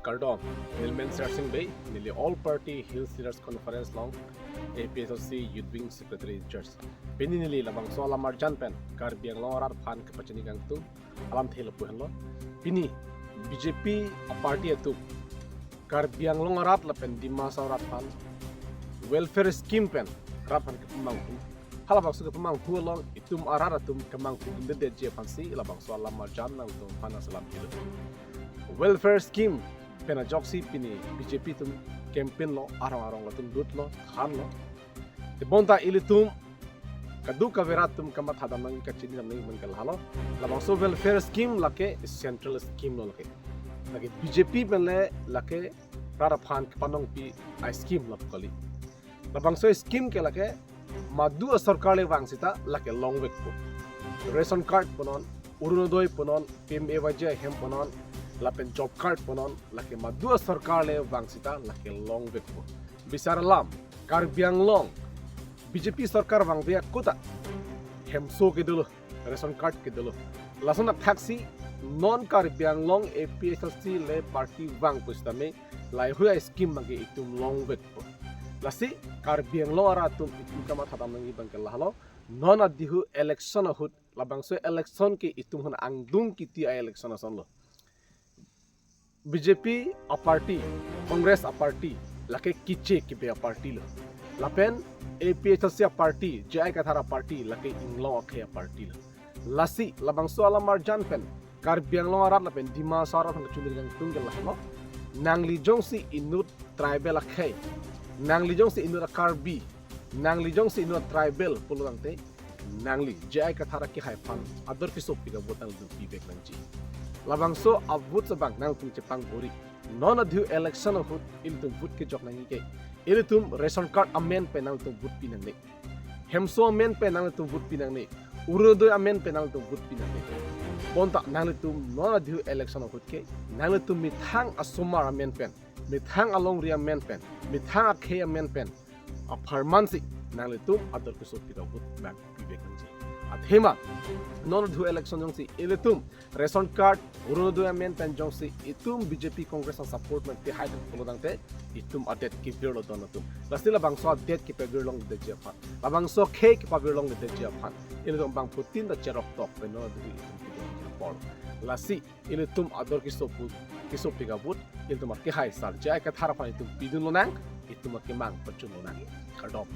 Kardom, Nilmen Searching Bay, nearly all party Hills Leaders Conference long, APSOC Youth Wing Secretary Church. Pininili labang so alamar janpen, Karbiang Lorar Pan Kapachinigang tu, Alam Thilapuhan lo. Pini, BJP a party atu, Karbiang Longarat lapen Dimasa Pan, Welfare Scheme pen, Rapan Kapamangku. Halabang suka pemangku long, itum araratum kemangku indede je pansi, labang so alamar jan lang tu panas alam hidup. Welfare Scheme, pena joksi pini BJP tum campaign lo arang-arang lo tum dut lo khan lo te bonta ili tum kadu kaverat tum kamat hadam nang kachini nam nang mangkal halo labang so welfare scheme lake central scheme lo lake BJP benle lake rara phan panong pi a scheme lo kali labang so scheme ke lake madu sarkar le wangsita lake long wek ko ration card ponon urunodoi ponon PMAY hem ponon lapen job card ponon laki madua sarkar le wangsita laki long bekpo bisar lam Karbiang long BJP sarkar wang via kuta hemso ke dulu ration card ke dulu langsung na taxi non Karbiang long APSC le party wang pustame lai huya scheme magi itum long bekpo lasi Karbiang long aratum itum kama thatam ngi bangkel halo non adihu election hut labang so election ke itum hon angdung kiti election ason lo BJP a party, Congress a party, lake kiche kibe a party lo. Lapen APSC a party, jai kathara party, lake inglong akhe a party lo. Lasi labang so alamar janpen, Karbiang long arat lapen dima sarat ng chundigang tunggal lo. Nangli jong si inut tribal akhe, nangli jong si inut Karbi, nangli jong si inut tribal pulurang te, nangli jai kathara ki haipan, ador kisop piga botang dun pibek nangji. Labang so abut sabang nang tum Jepang bori non adhu election hut il tum vote ke jok nangi ke il tum ration card amen pe nang tum vote pinang ne hemso amen pe nang tum vote pinang ne urudo amen pe nang tum vote pinang ne bonta nang tum non adhu election hut ke nang tum mithang asomar amen pen mithang along ria amen pen mithang akhe amen pen a pharmancy nang tum ador ke so pira vote back pibek nangji athema non adhu election jong si il tum ration card urudo amen pen jong si itum BJP Congress ang support man ti haitan puludang te itum adet ki birlo don tum lastila bang so adet ki pagirlong de Japan labang so ke ki pagirlong de Japan ilong bang putin da cherok tok no di pol lasi ilitum ador ki so pigabut iltum ki hai sar jai ka thara pa itum pidun lo nang itum ki mang pachun lo nang kardom